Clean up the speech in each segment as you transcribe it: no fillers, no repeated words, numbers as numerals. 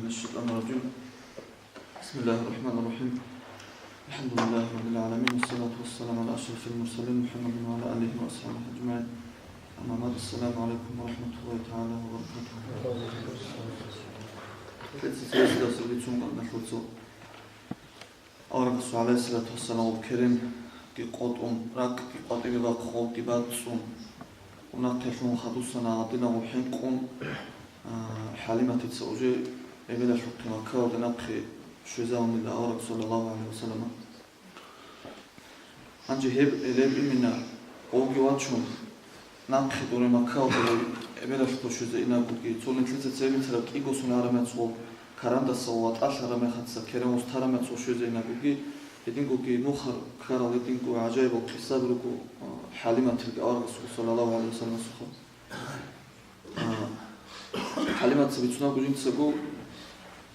من الشيطان الرجيم. بسم الله الرحمن الرحيم. الحمد لله رب العالمين، والصلاة والسلام على أشرف المرسلين محمد وعلى آله وأصحابه أجمعين. أما بعد، السلام عليكم ورحمة الله تعالى وبركاته. أورغس عليه الصلاة والسلام الكريم قطعم راك قطعي باقول تباتسون ونقلون خدوسنا عدنا وحنقون حليمة تسوجي إبلا شقي مكاو دنقي شزاون الله أورغ صلى الله عليه وسلم أنجي هب إليب إمنا أوغي واتشون نقي دوري مكاو إبلا شقي شزاينا بوكي تولن تلسة سيبين ترك إيقو سنعرمت صول كاراندا صوات أشهر مخدسة كريموس ترمت صول شزاينا بوكي يدينكو كي نخر كارل يدينكو عجائب وقصة بلوكو حليمة تلك أورغ صلى الله عليه وسلم سخو حليمة سبيتنا بجين سبو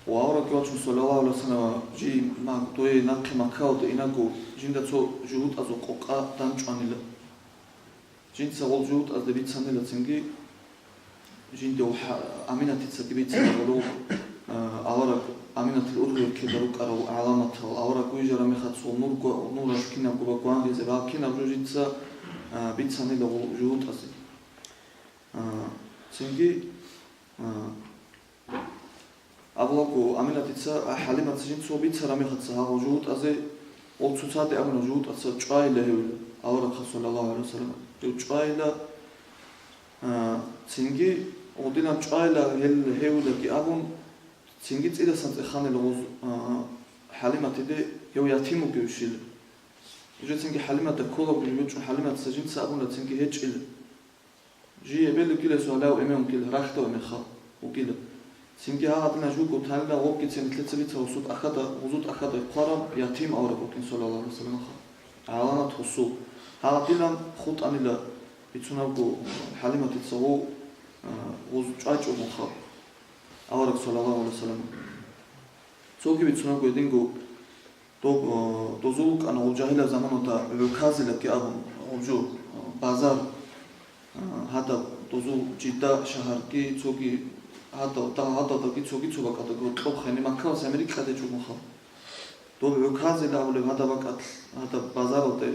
وأورغ يواتشون صلى الله عليه وسلم جي ما دوي نقي مكاو ديناكو جين داتو جهود أزو قوقا دانجوانيلا جين سوال جهود أز دبيت سانيلا تنجي جين دو أمينة تتسكبيت سانيلا أورغ أمينة الأرغي كدروك أرو علامة أورغ ويجرى مخد صول نور شكينا بقوان دي زبا كينا بجوجين سا بيت سانيلا جهود أزي تنجي أغلقو أمينة تتسا حليمة تجين سو بيت سرامي خدسا هاو جهود أزي والتوتات أمنا جهود أتسا جاي لهول أورغ صلى الله عليه وسلم جاي له تنجي ودينا جاي لهول كي أبون تنجي تيدا سنت إخاني لغوز حليمة تدي يو يتيمو بيوشيل جي تنجي حليمة تكولا بيوشو حليمة تسجين سأبونا تنجي هيج إل جي يبالي كيلا سؤالاو إمام كيلا راحتو إمخا وكيلا تنجي هادنا جوكو تانيلا وقت تنجي تلتبيتها وصوت أخدا يقارم يتيم أورا بوكين صلى الله عليه وسلم علامة خصو هادنا خط أنيلا بيتوناوكو حليمة تتسوو وزجاجو مخا أورغ صلى الله عليه وسلم سوكي بيتسوناكو يدينكو دوزوك أنا وجاهلا زمانو تا وكازي لكي أبن وجو بازار هذا دوزو جدا شهر كي سوكي هذا كي سوكي تسوبك أتوقع خيني مكاوس أمريكا تجو مخا دو وكازي لأولي هذا بقى هذا بازار تي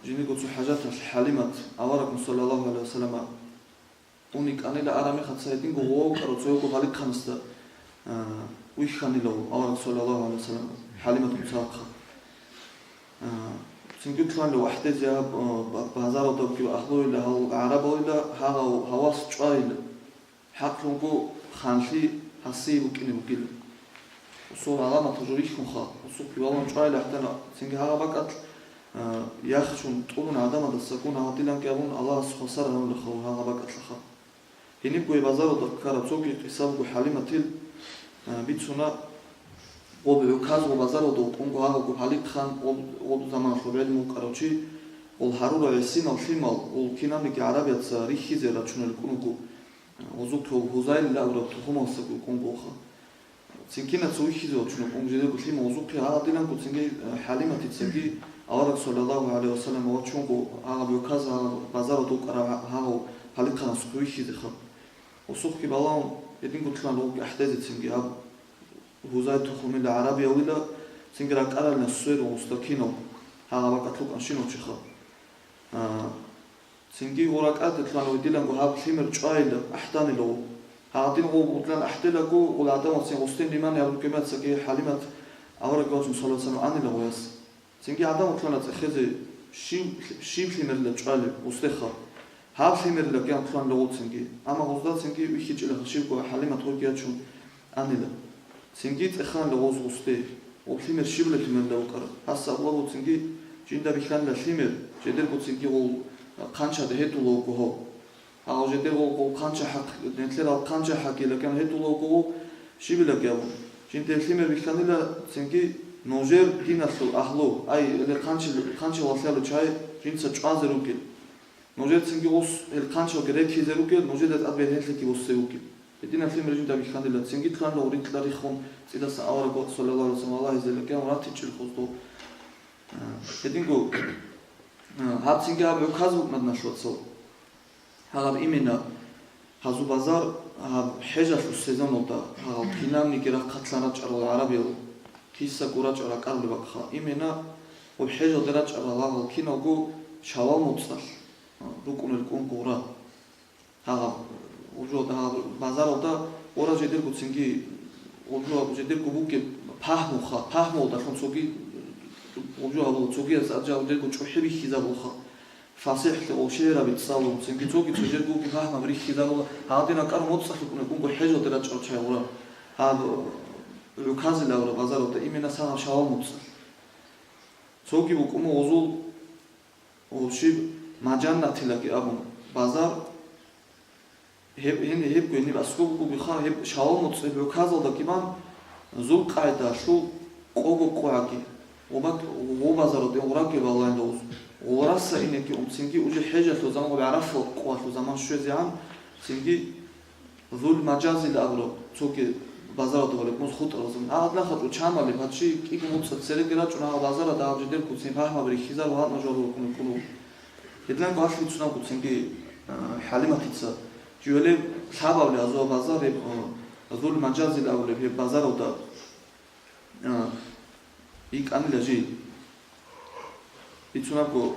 جينيكو تسو حاجات حليمة أورغ صلى الله عليه وسلم أونيك أنا لا أرامي خد سايدين جو ووك أو تسويكو غالي خمسة ويخاني له أورغ صلى الله عليه وسلم حليمة مساقة سنجد كلام لو واحدة زي بهزار وطبقي وأخلو إلى العرب إلى هواس شويل حقهم جو خانشي حسي وكيني وكيل وصور علامة تجريش مخا وصور كيوالون شويل حتى سنجد هذا بقى يخشون تقولون عدم السكون عطيلان كيابون الله سبحانه وتعالى لخو هذا بقى لخو هنيكو يبازار وتذكر تسوقي حسابكو حليمة تيل بيتسونا وبعكاز وبازار وتقوم هاغو حليق خان وضو زمان خبرال موكاروشي والحرورة عسينا وشيمال والكينامك عربية ريخي زي راتشون الكونوكو وزوكتو هوزايل لاورا تخوما سكو كونغوخا تنكينا تسويخي زي راتشون الكونغ كليما وزوكي هاغا دينانكو تنكي حليمة تتسكي أورغ صلى الله عليه وسلم واتشونكو هاغا بعكاز بازار وتوكارا هاغو حليق خان سكويخي زي خا وسوكي بالون يدينكو تلان لوك أحداث تنكي هاب هوزاي تخومي العربية ولا تنكي راك أرى لنسوير ومستكينو هاغا باكتلوك أنشينو تشيخا تنكي وراك أدت لان ويديلانكو هاب خيمر جايل أحداني لو هاغتين غو مطلان أحدلكو والعدام وصين غستين لمان يابلو كمات سكي حليمة أورغ صلى الله عليه وسلم عني لو ياس تنكي عدام وطلان تخيزي شيب خيمر لجايل وستيخا هاب خيمر لكيان طلان لو تنكي أما غزدال تنكي ويخيج إلى خشيبكو حليمة تغياتشون عني لا تنكي تخان لغوز غستي وخيمر شيب لخيمر لو قرر هسا الله تنكي جيندا بخان لخيمر جدر بو تنكي غول قانشا دهيتو لوكو هو هاو جدر غول قانشا حق نتلرا قانشا حقي لكان هيتو لوكو شيب لكيابو جيندا خيمر بخان لا تنكي نوجر ديناسو أهلو أي اللي قانشا وصلوا شاي جينسا جازروكي نوجد تنكي غوس القانشا وقريكي زروكي نوجد أبي هيتلكي وصيوكي بدينا في مرجين دابي خان الله تنكي كلام لو ريت تاريخهم سيدا سأورغ صلى الله عليه وسلم الله يزيل كان راتي تشيل خصو بدينكو هاب تنكي هاب يكازو مدنا شوتسو هاب إيمنا هازو بازار حاجة السيزون ودا كلام نيجي راح قتلنا تجار العربي كيسا كورا تجار كارل بقى إمنا وبحاجة درا تجار الله كينا جو شوال متصل ركون الكون كورا وجود بازار ودا ورا جدير كتسنجي وجود جدير كبوك فهمو دا خمسوكي وجود هذا تسوكي أرجع جدير كتشوحي خيزا بوخا فصيح لأوشيرا بتصاوب سنجي تسوكي تجير كوكي فهم بري خيزا بوخا هادينا كار متصل كون حاجة درا تجار تشاورا هذا لوكازي لاورا بازار ودا إمنا سام شوال متصل تسوكي بوكم وزول وشيب مجانا تلاقي أبو بازار هب كوني بسكوب بخا هب شاول متصل بكذا ده كمان زول قاعدة شو قوغو قواكي وبازار ده وراكي بالله دوز وراسا إنك سنجي وجه حاجة لو زمان بعرف قوة لو زمان شو زعم سنجي زول مجازي لأبرو توكي بازار ده ولا مش خط لازم لا خط وشام اللي هادشي كيف متصل سرق كده شو نها بازار ده عبجدير كوسين فاهم بريخيزا وهاد مجرور كونو يدلن قاش في تسنا كوسينجي حالي ما تتصل جوله سبب لازم بازار زول مجازي لأول في بازار ودا إيك أنا لجي يتسنا كو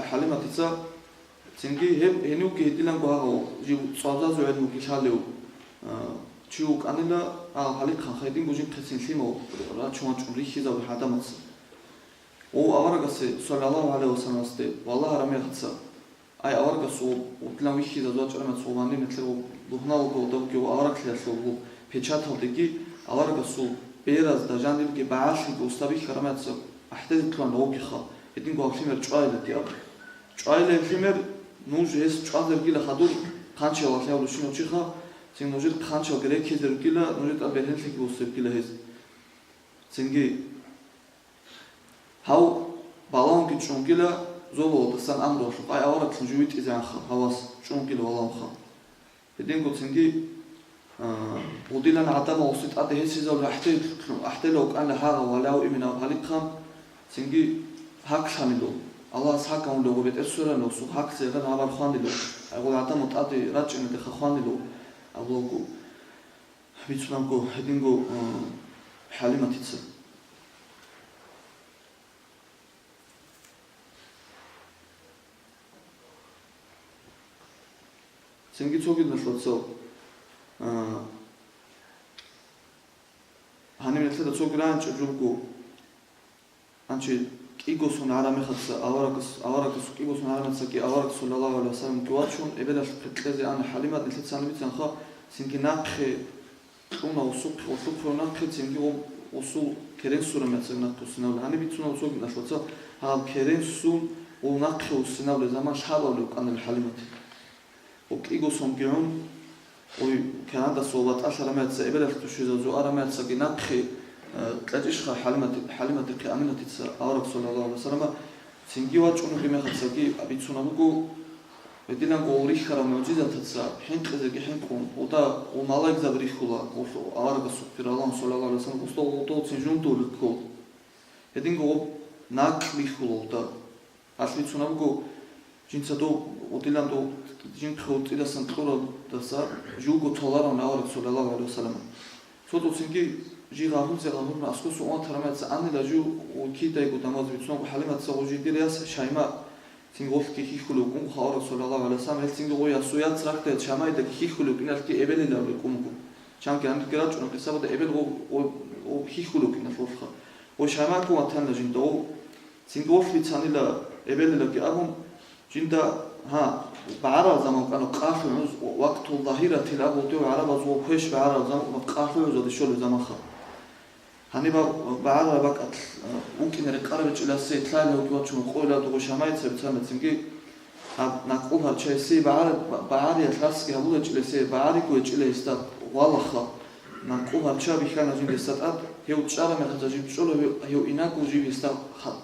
حالي ما تتصل سنجي هنيو كي يدلن قاهو جيب صعدا زوجين مكيشاليو تشوك أنا لا حالي خايدين بوجين كسين سيمو لا شو عمري خيزا بهذا مصر وأورجس صلى الله عليه وسلم والله رمي خدسة أي أورجس وتلاقي ويشي زوج أنا متصوباني مثل بهنا وقوده وكي وأورجس يسوق بيتشات هوديكي أورجس بيراز دجاني بكي بعاش وستابي خرمات سو أحتاج تلون لوجي خا يدين قاعد فيمر شوية لتياب شوية فيمر نوجس شوية بقيل خدور خانشة ولا ولا شنو شيء خا سين نوجد خانشة وقريب كذا بقيل نوجد أبيهن فيك وستاب بقيل هز سينجي هاو بالون كي تشونكيلا زولو دسان أمره شو أي أورا تنجويت إذا خا هواس تشونكيلا والله خا بدين قلت سنجي وديلنا عتما وصيت أده هسي زول أحتل لو كان لهذا ولا وإمنا وهالك خام سنجي هاك شاملو الله سحكم له وبيت السورة لو سو هاك سيرنا عبر خوان دلو أقول عتما تأدي راتش إن دخل خوان دلو أقولكو بيتسونامكو هدينكو حالي تيتسا سنجي توجد نشوتسو هني مثل توجد عنش جوكو عنش كيغوسون على مخص أوركس كيغوسون على مسكي أوركس صلى الله عليه وسلم كواتشون إبدا فتلزي أنا حليمات مثل سنة بتنخا سنجي ناقخ كونا وسوق ناقخ سنجي وسوق كرين سورة مثل ناقصنا ولا هني بيتونا توجد نشوتسو هذا كرين سور وناقخ وسنا ولا زمان شحال ولا كان الحليمات وكيغوسون جون وكندا صوبات أشهر ما تسأبله تشوز زوارة ما تسقينا خي تلاقيش حلمة القيامة تتس أورك صلى الله عليه وسلم سنجي واتشون كم خدسكي أبيتسونا بقو بدينا قوليش خرام معجزة تتس حين خزكي حين كون ودا ومالك زبريخ كلا أورك صلى الله عليه وسلم وصل وطول سنجون دول كل بدين قو ناك ليخ كلا ودا أبيتسونا بقو جنساتو ودينا دو جين خود إذا سنتقول دسا جوجو تولارا ناورك صلى الله عليه وسلم صوتو سنجي جي غاهم زغاهم ناسكو سوان ترمت أنا لجو وكيدا يقول تماز بيتسون وحلمت سوجي ديرياس شايما سنجوف كي خلوكم خاورك صلى الله عليه وسلم هل سنجو يا سويات ركت شاماي دك خلوك إن الكي إبل اللي لكم شام كان كراج أنا كسبت إبل و خلوك إن الفرخة وشايما كم أتهنى جندو سنجوف بيتساني لا إبل اللي كأبهم جندا ها بعرض زمان كانوا قافل وقت الظهيرة تلعبوا تيو عرب زو كويش بعرض زمان قافل وزود الشغل زمان خا هني بعرض بقى ممكن نقرب إلى السيد لا لو كنت نقول له تقول شماية سبتنا تيجي نقول هالشيء سي بعرض يتلاس كهبول إلى السيد بعرض كويش إلى استاد والله خا نقول هالشيء بيخلنا جيب استاد هيو تشارة من خزاجيب شغل هيو إناك وجيب استاد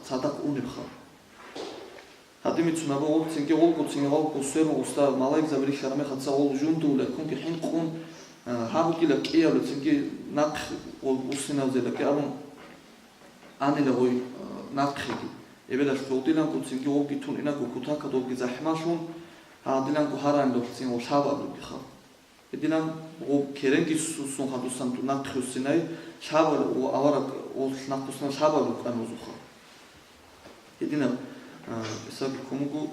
صدق ونبخا هذه متسونا بقول سنجي قول قط سنجي قول قصير وقصتا ملاك زبري خرمي خدسا قول جندو ولا كون كحين قون هابو كي لك إيه ولا سنجي ناق وقصنا وزي لك أبون أنا لهوي ناق خيكي يبدأ شروطي لان قط سنجي قول كتون إنك وكتان كدول كزحماشون هذه لان قهاران لو سنجي وشابا بلوكي خا Edina o kerengi susun hadusan tu nakhusinai shabar o avara o nakhusan shabar kanuzuha. Edina esagi komugu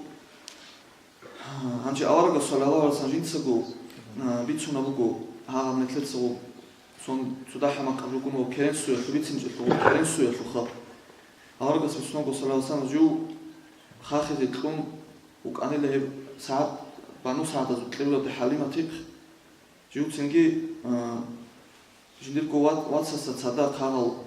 anji avara sallallahu alaihi wasallam jinsagu bitsuna bugu ha metletso son sudaha makarukumo keren suya bitsinje to keren suya kha avara sallallahu alaihi wasallam ju khakhide tlum ukanile saat banu saat azuklebilo de halimatik Жуцинги жидер говат ватсаса цада канал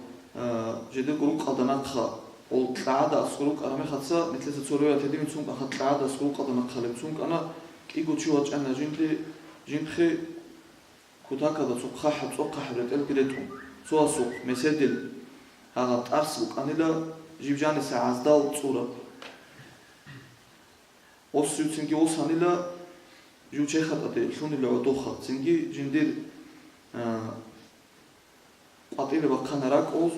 жидер грук аданакха ол тлаада асгрук арамехатса метлеса цорова тедими цун аха тлаада асгрук аданакха цун ана киго чуа чана жинди жинхи кутака да цукха хацоқа хабретел грету соасу меседил ага тарсук анила живжани са аздал цура ос жуцинги ос анила Жучехатате шунила одоха цинги жиндир атилева канарак оз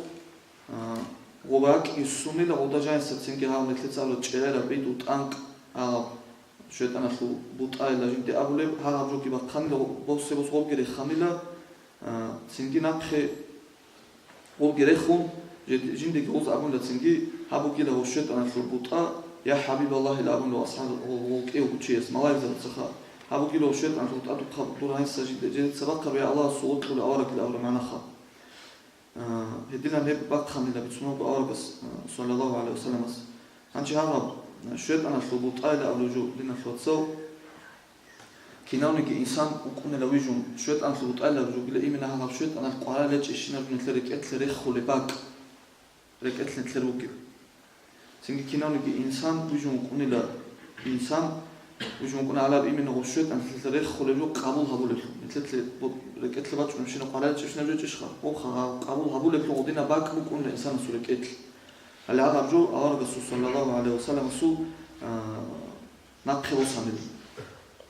говак исунила одажанса цинги хаметлецало чера биту танк шетанаху бутайла жинди абуле хагавжоки бакханила босебос голгере хамила цинги напхе голгере хун жинди гоз абунда цинги хабукила шетанаху бута я хабибаллахи лабун асхаб голкеу чиес малайза цаха Abu Kilo Shet and Atu Kapturan Sajid, Sabakari Allah, so to the Oracle of Manaha. He didn't have back Hamila, it's no Orgus, Sallallahu Alaihi Wasallam. And Chiharab, Shet and Ashubut Ida Aluju, Dina Flotso, Kinoniki in some Ukunela Vision, Shet and Shubut Ida, Jubila Imina Shet and Qualage, Shina Netlerik Etlerich Hulebak, Reketlet Leruki. Sing Kinoniki in some Vision Kunila, in some وش ممكن على بإيمن غشيت عن التاريخ خلجوا قابل هبول مثل ركعت لبعض مشينا قرارات شفنا بجد تشخر وخا قابل هبول لقودنا باك ممكن الإنسان سورة كتل على هذا رجو أغرق الرسول صلى الله عليه وسلم سو نقخ وصامل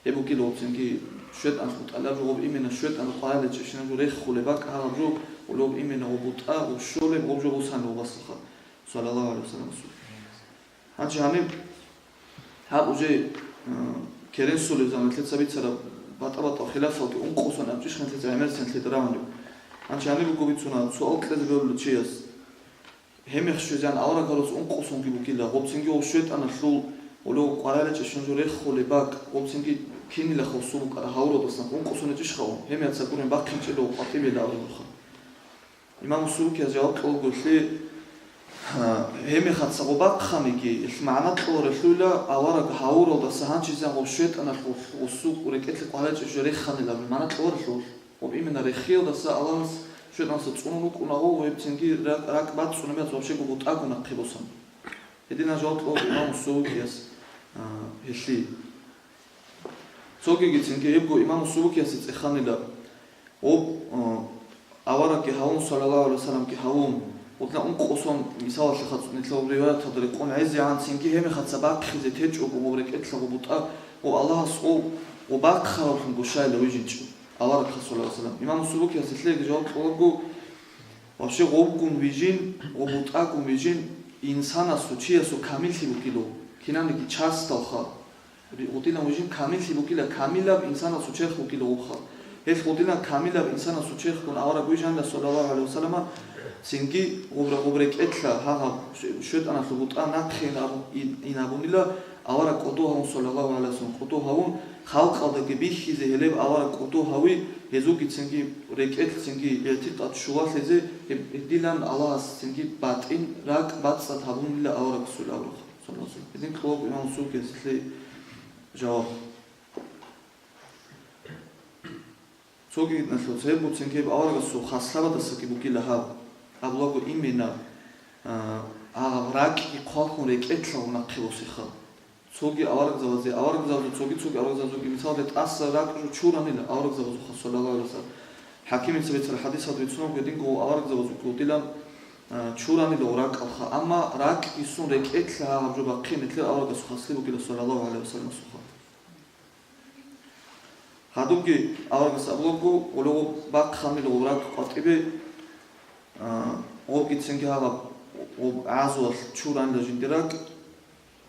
يبو كيلو تنكي شيت عن خط على رجو بإيمن شيت عن قرارات شفنا بجد خل باك هذا رجو ولو بإيمن وبطأ وشول وبجو وصامل وبصخ صلى الله عليه وسلم سو هنشي هنيب هاب وجي كرين سولي زمان تلت سبيت سر بطبط خلافه ونقصنا أمشيش خنت زعمر سنت لدرامني أنش عمي بقول بيتسونا سؤال كذا بيقول لتشيس هم يخشوا زان أورا كروس ونقصون كي بكيلا وبسنجي وشيت أنا شلول ولو قرارة تشنجو ريخ خلي باك وبسنجي كيني لخوصوك على هورو دسنا ونقصون تشخون هم يتسكرون باكين تلو قطيبي لا أورا إمام السلوك يجاوب قول لي هم خاصة وباق خاميكي المعنى طور الحولة أورق هاورو ده سهان شيء غوشيت أنا السوق وركيت لك وهذا شيء ريخ خاني لا المعنى طور الحول وبإمنا ريخيو ده سألانس شيء ناس تصونك ونهو ويبتنجي راك بعد سنمية وشيء قبض أكون قبوسا هدينا جوات لو إمام السوق يس هشلي سوقي جتنجي يبقى إمام السوق يس إخاني لا وب أورق هاون صلى الله عليه وسلم كهاون وطلع أنقصون مثال شخص نتلو روايات هذا يكون عزي عن سينكي هم خد سباق خزي تجوا بمبرك إطلع وبطأ والله صو وباق خرف بوشاي لو يجيجوا الله رك صلى الله عليه وسلم إمام السلوك يستلقي جواب تقولوا وشي غوبكم بيجين وبطأكم بيجين إنسان سوتشي سو كامل سيبوكيلو كنا نجي تشاس تلخا وطلع وجين كامل سيبوكيلا كاملا بإنسان سوتشي بوكيلو وخا هيف وطلع كاملا بإنسان سوتشي كون الله رك ويجان صلى الله عليه وسلم سينجي غبرك إتلا ها شد أنا ثبوت أنا خين إن أبونيلا أورا قطوها صلى الله عليه وسلم قطوها هم خلق هذا جبيه زهلب أورا قطوها وي يزوج سينجي ركعت سينجي يلتقط شوال لذي ديلان الله سينجي باتين راك بات ستهبونيلا أورا كسول أورا صلى الله عليه وسلم إذن كلوب إمام سوق يسلي جواب سوقي نسلو سيبو سينجي أورا كسول خاصة بس كيبوكي لها أبلغو إيمنا راك يقاكم ركعتلا ونقيوسيخا سوقي أورق زوجي سوقي أورق زوجي مثال تأثر راك شوراني لا أورق زوجي صلى الله عليه وسلم حكيم سبيت الحديث هذا يتسمع قدين قو أورق زوجي قديلا شوراني لا راك أخا أما راك يسون ركعتلا عبد باقين مثل أورق سخاسلي وكذا صلى الله عليه وسلم سخا هادوكي أورق سأبلغو ولو باق خامي لا راك قطيبه وقت سنجها وعزول شوران لجندراك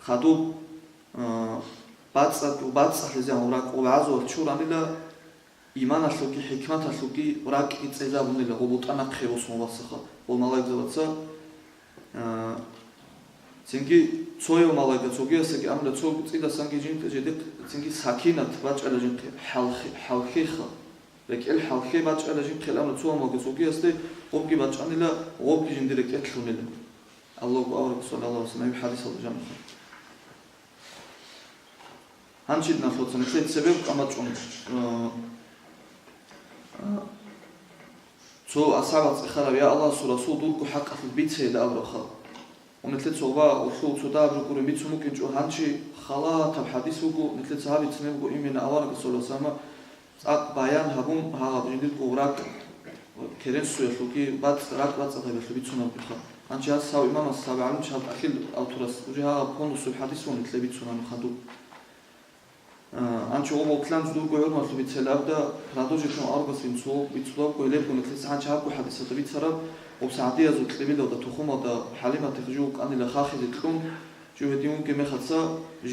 خدوب بعد لزيان وراك وعزول شوران إلى იმან ასლუკი ჰიქმათ ასლუკი რაკი წეზაბუნილა რობოტანა ხევოს მოვასახა ომალაგზავაცა ცინგი ცოიო მალაგა ცოგიასაკი ამდა ცოგი წიდა სანგიჯინტ ჯედეთ ცინგი საკინათ ბაჭალა ჯინტ ჰალხიხა რეკელ ჰალხი ბაჭალა ჯინტ ხელამდა ცოა მოგე ცოგიასტე ობგი ბაჭანილა ობგი ჯინდირე კეთლუნილა ალლაჰუ ავრაბ სალალლაჰუ ალეიჰი ვასალამ ჰადისალ ჯამხა 한치 나서서는 새벽 까마좀 저 아사바츠 ხარავია ალლაჰს რასულ დურკუ ჰაკაფ ბიცე და აბრახა ონეთლე ცობა უშულ ცოდა აბრუკური მიცუმუ კინჭო ჰანჩი ხალა თა ჰადის უგუ ნეთლე ცაბი ცნებუ იმენა ავარაკ სოლოსამა წაკ ბაიან ჰაგუმ ჰაღა ბინდი ყურაკ კერენ სუელუკი ბაც რაკ ბაცათა ბიცუნა ბიხა 한ჩი ასავ იმამას საბი ალიმ ჩალტახილ ავთურას უჯი ჰაღა ფონუსუ ჰადის ონეთლე ბიცუნა ხადუ ანჩი ომოკლანს დურგოյორ მასლი ცელავდა რადოჯეშო არგოს ვინცო ვიცლო ყოლებუნეთლეს ანჩი აკუ ჰადისა ვიცარა ოფსადიაზო კლებილოდა თუხუმოდა ჰალიმათ ხჯუ კანილა ხახიზე თქუმ ჯუვედიუნ გემეხაცა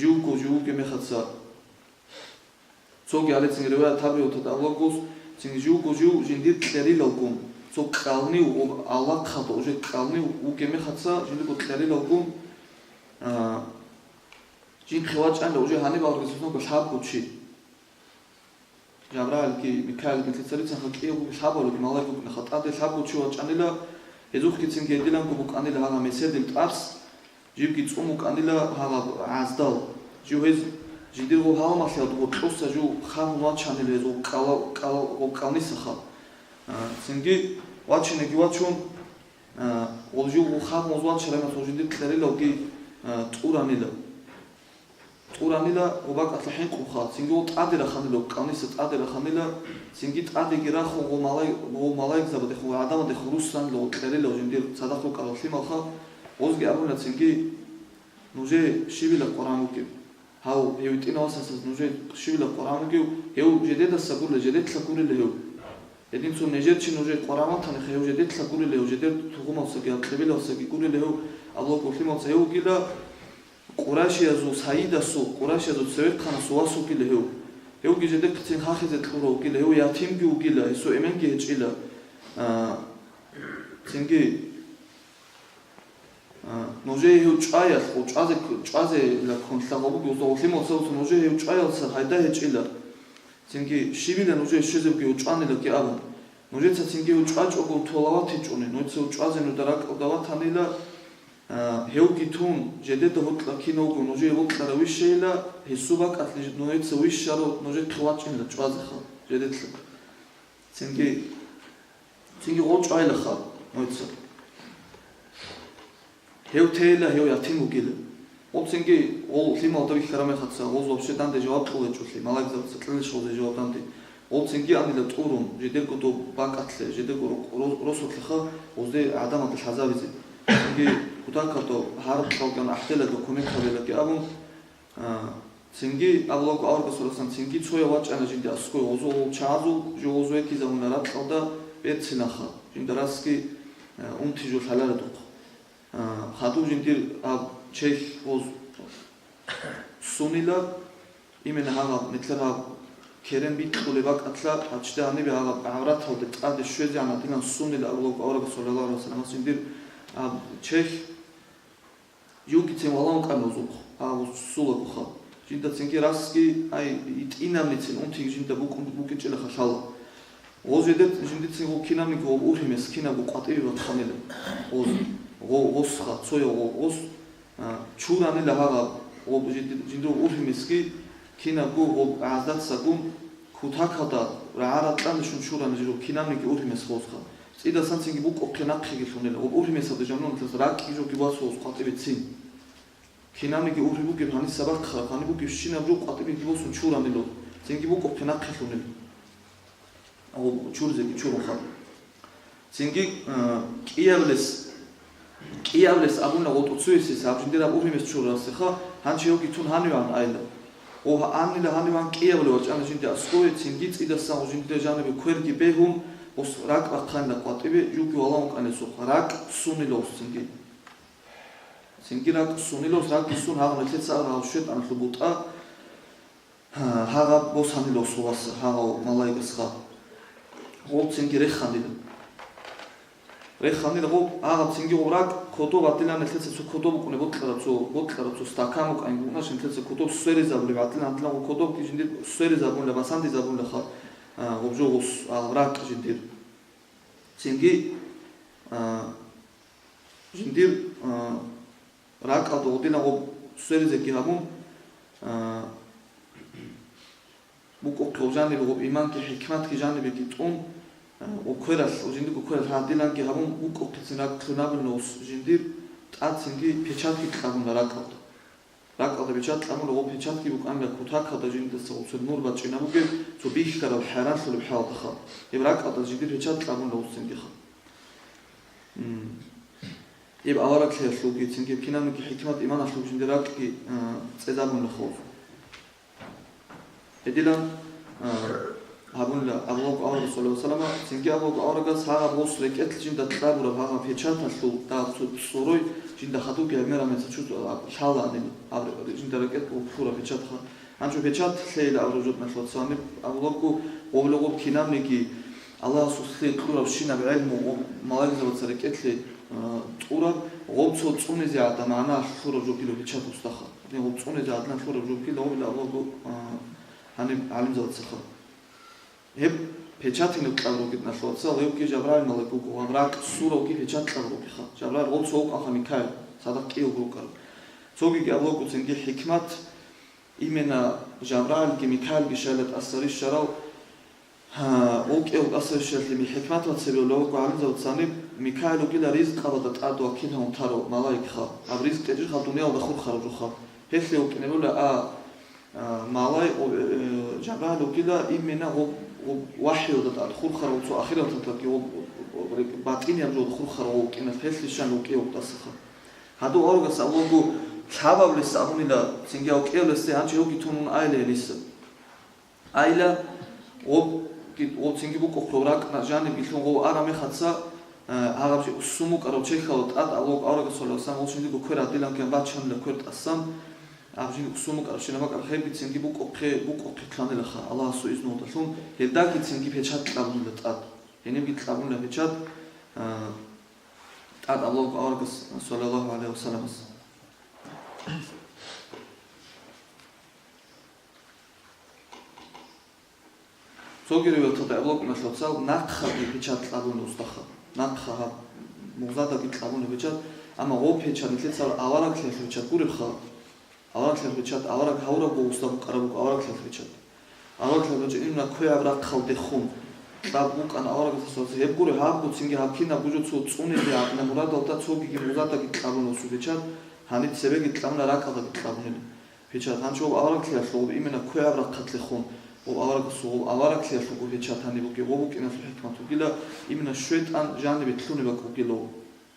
ჟუგო გემეხაცა ცოგი ალეცინგრევა თაბიოთა და ლოგოს ცინგ ჟუგო ჟინდი კლებილოგუმ ცო კალნი ალა ხადო ჟე კალნი უგემეხაცა ჟინდი კლებილოგუმ ჟინ ხევაჭანდა უჯე ჰანება ორგანიზმო შაბუჩი ჯაბრალკი მიქაელ მეთეცერი ცახა კიუ შაბოლო მალაგუ ხატადე შაბუჩი ვაჭანილა ეზუხკი ცინ გედილან კუ კანილა ჰაღა მესედილ ტარს ჟიბკი წუმუ კანილა ჰაღა აზდალ ჟუჰეზ ჟიდირგო ჰავა მასლა დუ ტოსა ჟუ ხამ ვაჭანილა ეზუ კალნი სახა ცინგი ვაჩინე გივაჩუნ ოლჟუ ხამ ვაჭანილა სოჟინდი კერელოგი ტურანილა ტურანილა ობაკატლა ჰენკუხა ცინგო ტადერა ხანილო კანისა ტადერა ხანილა ცინგი ტადიგი რა ხო მალაი გზაბადე ხო ადამადე ხო რუსან ლო კერელო ჟინდი სადახო კალხი მალხა ოზგი აბუნა ცინგი ნუჟე შივილა ყორამუკი ჰაუ ეუტინოსასას ნუჟე შივილა ყორამუკი ეუ ჟედედა საბურლე ჟედეთ ლაკურილე ეუ ედინცო ნეჟერჩი ნუჟე ყორამათან ხეუ ჟედეთ ლაკურილე ეუ ჟედეთ თუღუმავსაკი აკლებილავსაკი კურილე ეუ ალო კოფლიმავსა ეუ გილა ყურაშიაზუ საიდასუ ყურაშიაზუ ცევერხანას უასუკილე ჰეუ ჰეუ გიჟედე ქცენ ხახეზე ტყურო უკილე ჰეუ იათიმგი უგილა ისო ემენგი ეჭილა ცინგი ნოჟე ჰეუ ჭაიას ო ჭაზე ლა კონსტაგობუ გუზო ოფიმოსო ნოჟე ჰეუ ჭაიასა ჰაიდა ეჭილა ცინგი შივილა ნოჟე შეზევგი უჭანილა კი აბა ნოჟეცა ცინგი უჭაჭოგო თოლავათი ჭუნე ნოიცე უჭაზე ნო და რა ყავდა თანილა ჰეუგი თუნ ჟედეთ ვოტლა კინოგო ნოჟე ვოტლა რა ვიშელა ჰესუბა კათლი ნოეცე ვიშარო ნოჟე ხვაჭინდა ჭვაზე ხა ჟედეთ ცინგი ოჭაილა ხა ნოეცე ჰეუთელა ჰეუ იათიმუგილე ოცინგი ოლ ლიმალდა ვიხრამე ხაცა ოლ ვобще დანდე ჯავაბ ყოლეჭუხი მალაგზავსა ტლეშოზე ჯავაბ დანდე ოცინგი ანილა ტურუმ ჟედეკო დო ბაკათლე ჟედეკო როსოთლე ხა ოზდე ადამადა ხაზავიზე ცინგი უთანქართო ჰარბხალგან ახდელა დო კომენტარელა კი აბუნ ცინგი აბლოკ აურგასურასან ცინგი ცოია ვაჭანა ჟინდა ასკო ოზო ჩაზუ ჟოზო ეკიზა უნა რა ყავდა პერცინახა ჟინდა რასკი უმთი ჟო ხალარა დო ხადუ ჟინდი ჩეх ოз სუნილა იმენა ჰაღა მეტლერა კერენ ბიტყულება კათლა აჩდა ანები ჰაღა ავრათავდე ტყადე შვეზე ანადინა სუნილა აბლოკ აურგასურასან ჟინდი ჩეх იუგიცე ვალანკანოზუ სულაკუ ხა ჟინდა ცინგი რასკი აი იტინამიცენ უნთი ჟინდა ბუკიჭელა ხაშალა ოზედეთ ჟინდი ცინგო კინამი გო ურიმეს კინაგუ ყვატივი ვათხანელე ოსხა ცოიო ოს ჩურანელა ჰაღა ჟინდო ურიმესკი კინაგუ აზდაცაგუ ქუთაკადა რა არატან შუნ ჩურანე ჟო კინამი გო ურიმეს ხოსხა წიდა სანცინგი ბუკო ქენახი გიხუნელა ურიმესა და ჟანონთას რა კიჟო გიბასოს ყვატივი ცინ კინამი გო ურიმუკი ფანი საბახ ხანი ბუკი შინა ჟო ყვატივი გიბოსუნ ჩურანელო ცინგი ბუკო ქენახი ხუნელა აუ ჩურზე კი ჩურო ხა ცინგი კიავლეს აბუნა ოტოცუისის აბჟინდერა ურიმეს ჩურანს ხა ჰანჩიოგი თუნ ჰანივან აილა ო ანილა ჰანივან კიავლე ვაჭანა ჟინდა სკოე ცინგი წიდა სამ ჟინდა ჟანები ქვერგი ბეჰუმ ოს რაკ ვახანდა ყვატივი ჯუგი ვალანკანესო რაკ სუნილოს ცინგი რაკ სუნილოს რაკ ისუნ ჰაღნეთეცა რა შვეტ ან ხუბუტა 하가 모산일로 소왔어 하가 말라이가스가 곱생기 레칸디다 레칸디다 곱 아가 생기 오락 코도 바틀란에 텔스 코도 보고네 못라랍소 스타카모 아니 무나신 텔스 코도 스웨리자블레 바틀란틀라 코도 기진디 스웨리자블레 바산디 자블레 ха 곱조고스 아락 진디 생기 진디 라카도 어디나 곱 스웨리제기 하고 ممكن توجعني بقول إيمان كحكمة كجاني بكتون وكرس وجندي كرس هادينا كهابون ممكن تسنا بالنص جندي تعطيني بيشات كتابون راكض بيشات كتابون لو بيشات كي بقول أنا كتاك هذا جندي سووا سنور بتشينا ممكن تبيه كده الحيران في البحر تخا يبراك هذا جندي بيشات كتابون لو سنجي خا يبقى أوراق هالسلوكي سنجي كنا من كحكمة إيمان السلوك جندي راك كي تزامن الخوف إدينا هابون لا أبوك أورا صلى الله عليه وسلم سنجي أبوك أورا قص هذا بوس لكت جند تلابورا هذا في شات السلوك تا صوروي جند خدوك يا ميرا من تشوت شالا عندنا أبر جند ركت وفورا في شات خا أنشو في شات خيل أبر جود مثل تصامي أبوكو وبلغو كينام نيجي الله سوسي كلورا بشينا بعلم ومالك زود سركت لي تورا غوبسو تصوني زيادة معنا فورا جو كيلو في شات مستخا يعني غوبسوني زيادة فورا جو كيلو ولا أبوكو هني علم زود سخا هب بيشاتين الكلامروكيت نشوت صار يوكي جبرائيل ملكوك وامراك سورة وكي بيشات كلامروكي خا جبرائيل غول سوق أخا ميكايل صادق كيو بروكر سوقي كأبوكو تنجي حكمة إيمنا جبرائيل كميكايل بشالة أسري الشراو وكي أو أسري الشراو لمي حكمة وتسبيل لوكو علم زود صانب ميكايل وكيلا رزق قبضت أدو أكيد هم تارو ملايك خا أب رزق تجي خا دنيا ودخول خرجو خا هسه وكي نقول مالاي جبال وكذا إمنا هو وحي وده الخور خروج وآخره تطلقي هو بعدين يرجع الخور خروج إن فهس لشان وكيه وتصخ هذا أورجس أولو شعبه لسه أبوني لا سنجي وكيه لسه هنشي هو كتونون عائلة لسه عائلة و سنجي بوك أخلاق نجاني بيشون هو أرامي خدسة عربي سموك أروتشي خلط أد أورجس ولا سام وشندي بكرة ديلان كان باتشان لكرة أسام أبجين سومك أرشينا بك أرخي بتسنجي بوك أوكي كلاني لخا الله سو إذنه تشون هداك تسنجي بيشات كلامون لتأد يعني بيت كلامون لبيشات تأد الله أورجس صلى الله عليه وسلم سوغيري وتطع الله مثل تصال نقخ بيشات كلامون لستخ نقخ مغزاتا كلامون لبيشات أما هو بيشات لتصال أورك لبيشات كوري خا أوراق لبيشات أوراق هورا بوستابو كاربوك أوراق لبيشات أوراق لبيشات إننا كوي أبراق خالد خون كابوك أنا أوراق تصوص هبقولي هابو تسنجي هابكينا بوجود صوت صوني دي عقنا مراد أوتا صوبي كي مغزاتا كتلابون وصو بيشات هاني تسبيكي كتلابون راكادا كتلابون بيشات هانشو أوراق لبيشات إمنا كوي أبراق خالد خون وأوراق صوب أوراق لبيشات بيشات هاني بوكي غوبوك إنا في الحكمة وكيلا إمنا شويت أن جاني بتلوني باكو كيلو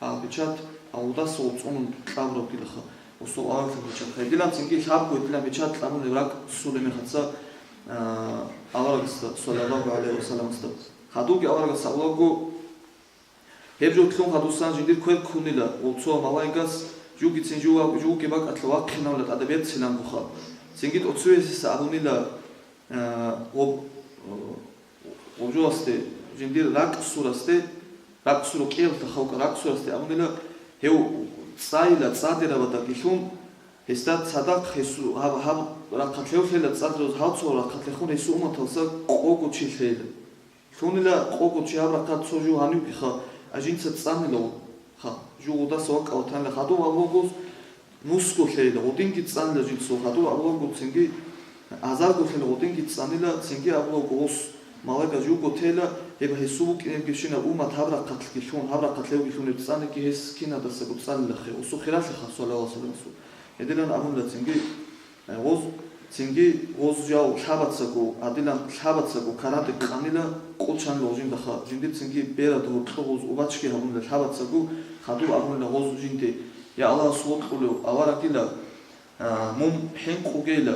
بيشات أودا صوت صونون كتلابون وكيلا خا وصو أوراق لبيشات هيديلان تسنجي شابكو إتلان بيشات كتلابون لبراك سولمي خدسا أوراق صلى الله عليه وسلم خدوكي أوراق سأولاقو هبجو تلون خدوسان جندير كويل كونيلا وصو ملايقاس جوكي تسنجوا جوكي باك أتلواق خينا ولد أدبيات سيلان بخا تسنجيت أتسوي سأبونيلا وبجو أستي جندير راك سورة أستي راك سورة كيل تخوك راك سورة أستي أبونيلا هيو تسايلا تساديرا بدا كيلون هستات صدق هسو هاب راقتلو فيلا تسادرو هاتسو راقتلخون هسو أما تلسا قوكو تشي فيلا ثونيلا قوكو تشي هاب راقت سوجو هانيو بخا أجين ستسانيلو خا جو ودا سواك أو تانلا خادو أبوغوز نوسكو فيلا ودين كي تسانيلا جين سو خادو أبوغو تسنجي أزارغو فيلا ودين كي تسانيلا تسنجي أبوغوز مالاقا جوكو تيلا هيبا هسوبو كينيب كيشينا أوما تهاب راقتل كيشون هاب راقتلو كيشون تساني كي هس كينا دسا تسانيلا خي وسو خلاف خا صلى الله عليه وسلم هديلان أبونا تسنجي غوز تسنجي غوز جاو شابتساكو أديلان شابتساكو كاراتي قانيلا قوتشان لوجين دخا جندي تسنجي بيرا دو غوز وباتشكي هبونا شابتساكو خادو أبونا غوز جندي يا الله سوط قولو أوراكيلا مم حين قوغيلا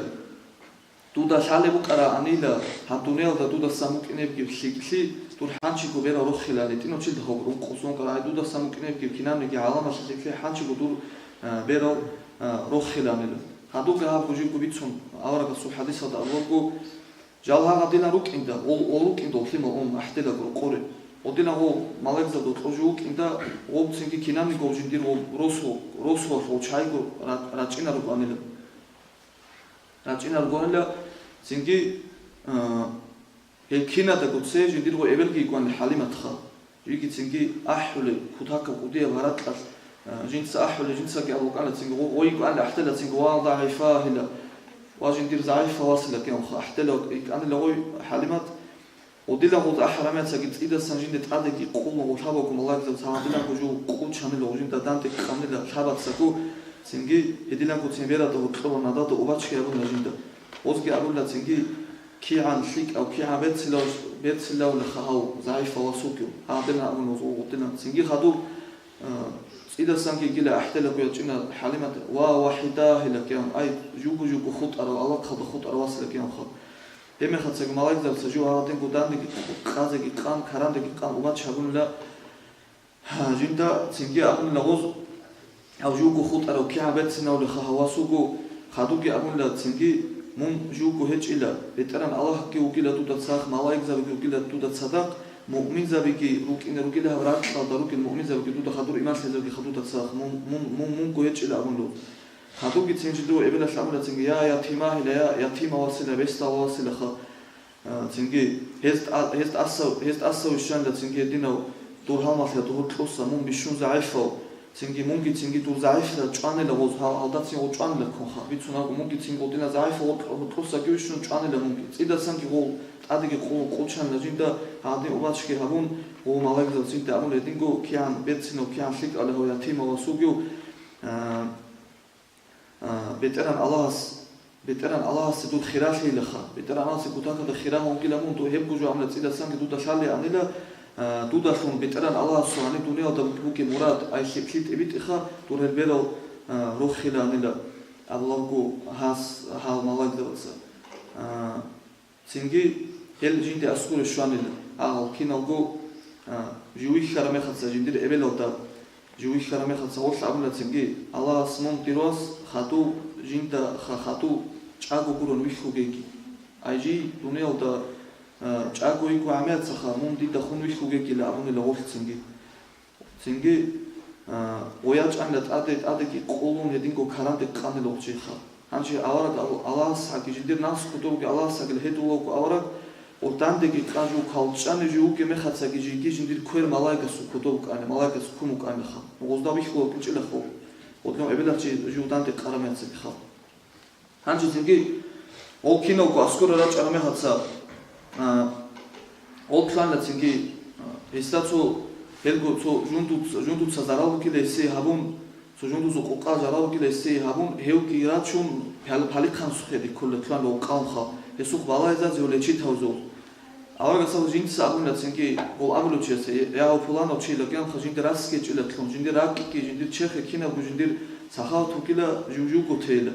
دودا شالبو قرا أنيلا هاتونيل دا دودا ساموك إنبكي بشيكلي دور حانشيكو بيرا روخيلا لتينو تشيل دخو قوسون قرا دودا ساموك إنبكي بكينام نجي عالم شيكلي حانشيكو دور بيرا روخيلا نيلا ხადუკი აბუჯიკუ ბიცუნ ავარაგა სუ ჰადისა და ლოგო ჟალჰაღა დილა რუკინდა ოლუკინდა ოფლიმო ომ აჰტელა ყორე ოდინა ო მალეგზა დო ყოჟუკინდა ო ცინგი კინამი გოჟინდი როსო ჩაიგო რაჭინა რუკანელა რაჭინა რუკანელა ცინგი ეკინა და გოცე ჟინდი რო ებელგი იკვანე ჰალიმათხა ჟიგი ცინგი აჰული ქუთაკა ყუდია ვარატყა ჟინც აჰული ჟინცაკი ალუკანა ცინგი ო იკვანე აჰტელა ცინგი ვალდა აიფა ჰილა واجندير ضعيف واصل لك يوم حتى لو كان لو حالمات وديلا غوز احرامات ساجت اذا سنجين تادك قوم وشابكم الله عز وجل ديلا جو قوم شامل لو جنت دانت كامل شابك سكو سنجي اديلا غو تيمبيرا تو قلو نادا تو وباچ يابو نجند وزغي ابولا سنجي كي عن شيك او كي عبت سلو لخاو ضعيف واسوكو هادنا ابو نوزو وديلا سنجي خدو إذا سانكي جلا أحتلك ويجينا حالمات واحدة لك يوم أي جوجو خط أرو الله خد خط أرو واصلك يوم خد هم خدسك ملاك ذا سجوا هاتين قدام دك قازك قام كرام دك قام وما تشابون لا جندا سنجي أبون لغوز أو جوجو خط أرو كعبت سنا ولا خهواسوجو خدوجي أبون لا سنجي مم جوجو هج إلا بتران الله كي وكيلا تودا ساخ ملاك ذا وكيلا تودا صدق مؤمن زبيكي روكي لها ورات داروك المؤمن زبيكي دودا خدور إيمان سيزبيكي خدور تساخ مم كويتش إلى أبون لو خدوكي تنجدو إبلا شاملة تنجي يا يتيمة هلا يتيمة واصلة بيستا واصلة خا تنجي هست أسو الشان تنجي دينو دور هالما فيها دور تلوسا مم بيشون زعيفة تنجي ممكن تنجي دور زعيفة تشاني لغوز هالدات تنجي تشاني لكونها بيتسونا ممكن تنجي دينا زعيفة وتلوسا كيوشون تشاني لممكن إذا سانكي هو أديك قوتشان لجندا هذه أوباتشكي هبون هو مالك زلزندا أمون لدينغو كيان بيتسينو كيان شيك على هو يتيم وسوجو بيتران الله سدود خيراشي لخا بيتران الله سكوتاك الخيرام وكيلا مون تو هبكو جو عملت إذا سانك دودا شالي عنيلا دودا شون بيتران الله سواني دنيا وتبوكي مراد أي شيء إبيت إخا دور البلو روح خيلا عنيلا أبلغو هاس هال مالك زلزا سنجي هل جندي أسكول الشوانيل كينالجو جوي خرامي خدسة جندي إبلوتا جوي خرامي خدسة وش عملة سنجي الله اسمهم تيروس خاتو جندا خاتو تشاغو كورون ويشو جيكي أيجي دنيا ودا تشاغو يكو عملت سخا مم دي دخون ويشو جيكي لا أبوني لغوش سنجي وياج عملت أدك قولون يدينكو كارانت كاني لغشي خا هنشي أورد الله ساكي جندي ناس كتوك الله ساكي الهدولوك أورد وداندگی کاجو کالچانی جوکی میخواستی جیگی جندیر کویر ملاقه سکوتو کنه ملاقه سکومو کنه خا موزداوی خو کچله خو ودلم ابداچی جوداندی قرامتسی خا هنچی دیگه اولکینو کو اسکور راچ ارامه هاتسا اول پلان دیگه استاتو هلگو تو جوندو سازارالو کی لیسی هابون تو جوندو زو قوقا جارالو کی لیسی هابون هیوکی راچون پالی کانسو خیلی کل پلان لو قام خا هسوق بالایزا زولچی تاوزو أولا سال جند سأقولنا تنكي قول أملو تشيسي يا فلان أو شيء لكن خجند راسك يجيله تلون جند راكي كي جند تشيخ كينا بجند سخاو توكيلا جوجو كوتيلا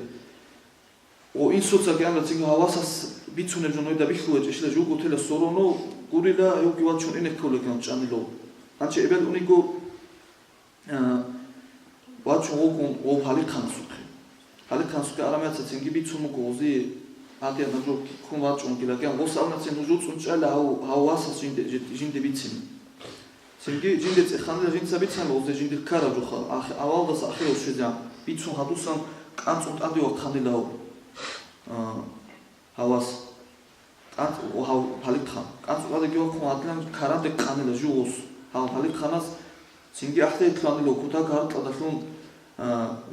وإن صوت كأنه تنكي هواسس بيتونه جنوي ده بيخلوه إيش لجوجو كوتيلا سورونو قوليلا يوكي واتشون إنك كله كان تجانيلو هنشي إبل أنيكو واتشون وو حالي كانسوك أرامات تنكي بيتونه كوزي هذا نجوك كم واجون كلا كان وصلنا سنجوت ونشأله هو واسس جند بيتسين سنجي جند خانة جند سبيتسين وزد جند الكارا جوخا أول بس أخير وشجع بيتسون هادوسان كان صوت أدي وخانة له هواس كان وهاو بالك خان كان صوت أدي جوا كم أدلان كارا دك خانة لجوس هاو بالك خانس سنجي أحتاج خانة له كوتا كارت أدلون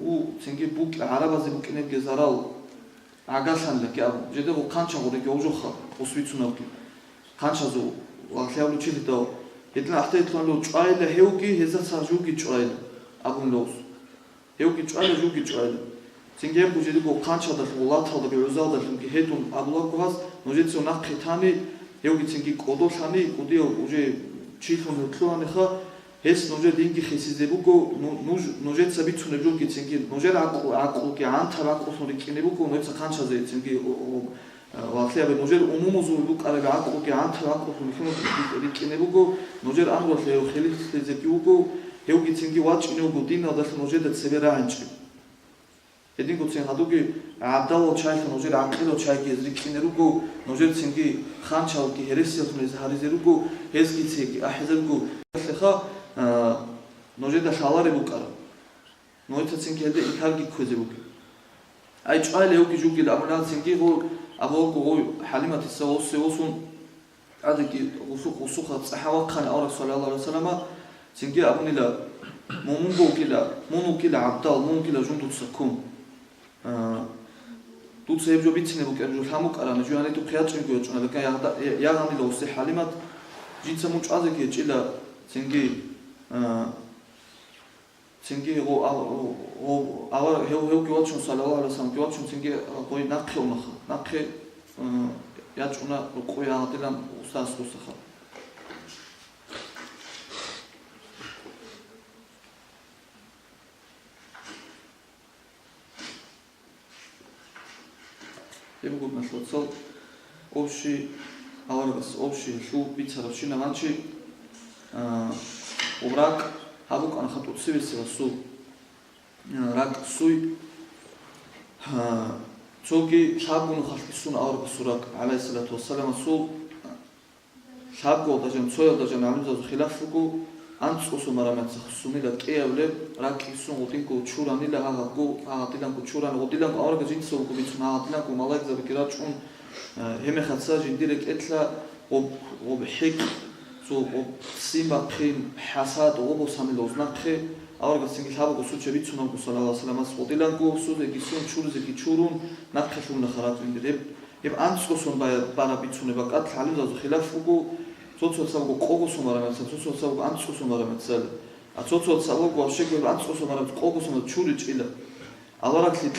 و سنجي بوك عربة زي بوك إنك جزارال عجلان لك يا جده وكانش هو ده جوجوخا وسويتسوناوكي كانش زو وخيالو تشيل ده يطلع حتى يطلع له جايل هيوكي هذا ساجوكي جايل أبون لوس هيوكي جايل سنجيم بوجده وكانش هذا والله هذا بيوزع ده سنجي هيتون أبولا كواس نوجد سونا خيتاني هيوكي سنجي كودوشاني كودي وجه تشيلون هتلوانه خا هس نوجد دينكي خيسيزبوكو نوجد سبيتسونه جوكي سنجي نوجد عقل كي عن تبعقل سوني كينبوكو نوجد كانش زي سنجي وأخيرا بنوجد أمومزو بوك على عقل كي عن تبعقل سوني كينبوكو نوجد أمور ليه خليل زكيوكو هيوكي سنجي واتش إنه قدينا ده نوجد تسبيرا عنشي Един коцин хадуги абдало чайхан ножер ақило чайки зрикинеруго ножер цинги ханчалки хересиятун харизеруго хезгицеги ахзеруго леха ножер да шаларебукара ноица цинги хеде икарги козебуги ай чайле уги жуги амана цинги го аболго халимат сеосун адики усуха цахавакхан ара саллаллаху алейхи вассалама цинги абунила момунго кила абдал момункила жунтуцакум тут себжобицინე ბუკერჯო ხამუკარანე ჯუანი თუ ხიაჭინგო ჭუნა და яғани და უსე ჰალიმათ ჯინცა მუჭაზე კი ჭილა ცინგი ცინგი ო ავა ჰეუ გიოჩუნ სალალა ალასამ გიოჩუნ ცინგი ყოი ნახე უმახა ნახე яჭუნა ყოი აღდილან უსას უსახა ებუგ მასლოცო ოფში ავარგას ოფში შუ ბიცარო შინავანჩი ურაკ აბუკან ხატუ ცივისება სუ რაკ სუი ცოგი შაბუნ ხალხი სუნ ავარგას ურაკ ალაისალათუ ვასალამ სუ შაბგო დაჟემ ცოյო დაჟემ ამიზაზ ხილაფუგუ ანცუსო მარამაც სუმილა კეავლე რაკი სუნ უტინკუ ჩურანილა აღაგუ აღდილანკუ ჩურან უტილანკუ ავარგა ჯინსო უკუ ბიცუნ აღდილანკუ მალაგზა ბიკირა ჭუნ ემეხაცა ჯინდირე კეთლა ობ ჰეკ სუ ობ სიმბა ფინ ჰასად ობო სამილოს ნახე ავარგა სინგი ხაბუკუ სუჩე ბიცუნანკუ სალალას ლამას უტილანკუ სუზე გისუნ ჩურზე კი ჩურუნ ნახე შუნ ნახარატ ჯინდირე ებ ანცუსო ბარა ბიცუნება კათლა ალიზაზ ხილაფუგუ ცოცოცავგო ყოგოსო მარამაც ცოცოცავგო ანცუსო მარამაც ცოცოცავგო შეგო ანცუსო მარამაც ყოგოსო ჩური ჭილა ავარაკლი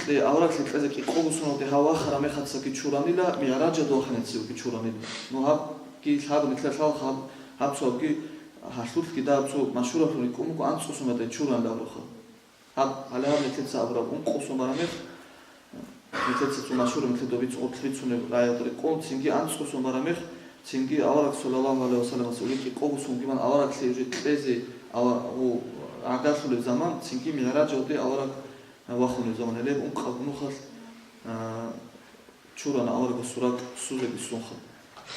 წეზე კი ყოგოსო და ჰავახარა მეხაცა კი ჩურანილა მე არაჯა დოხანეცი კი ჩურანილა ნუ ჰაბ კი ხაბ მეთლა ხალ ჰაბცო კი ჰაშუთ კი დააცო მაშურაფური კუმკო ანცუსო მე ჩურან დავროხა ჰაბ ალეა მეთეცა აბრა ყოსო მარამე მეთეცა თუ მაშურა მეთედობიც 4 ცუნე რაიადრი კომ ცინგი ანცუსო მარამე ცინგი ავარაკ სალალალაჰუ ალეიჰი ვასალამ სულიკი ყოგოსუნ გიმან ავარაკ ლეჟი წეზე ო აგასული ზამან ცინგი მიერაჯოდი ავარაკ ვახუნი ზამანელე უნყაბნუ ხალ ჩურან ავარაკ სურაკ სუზები სუნხა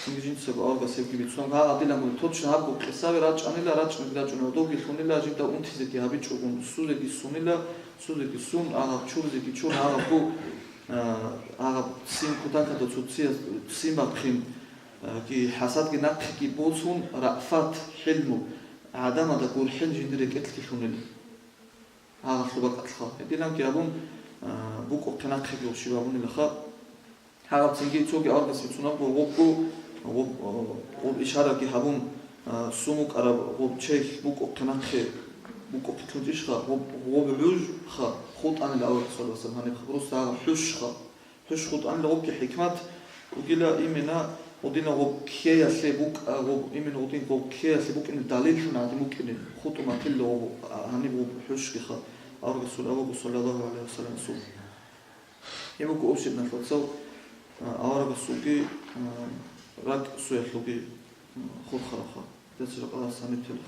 ცინგი ჯინსა ავარაკ სევგი ბიცუნ გაადილამუ თოჩნა აბუ ყესავე რაჭანილა რაჭნი დაჭუნა დოგი ხუნილა ჟინდა უნთიზე კი აბი ჭუგუნ სუზები სუნილა სუზები სუნ აღა ჩურზე კი ჩურა აღა ბუ აღა სინ ქუტაკა და ცუცია სიმბა ხინ ки хасад ки нақхи ки босун рафат хилму адама да гурхин жиндире кетли хунели ага суба катха эдилам ки абун буко қинақхи гоши бабуни лаха ага цинги цоги аргас цуна богу об ишара ки хабун суму кара об чех буко қинақхи буко птунжиша об руж ха хут ан ла расул саллаллаху алейхи ва саллям хуш ха хуш хут ан ла ки хикмат угила имена ოდინა ოფქია სებუკ იმენ ოდინ ოფქია სებუკ ინ დალილშნა დიმუკინე ხუთმა თილო ანი ბუშკი ხა არ გასულა სალალალაჰუ ალეიჰი ვასალამ სულ ემუკ ოსიბნა ხოცო არ გასუგი რაკ სუეხლუგი ხოხა ხა დეცრა ყველა სამეთილ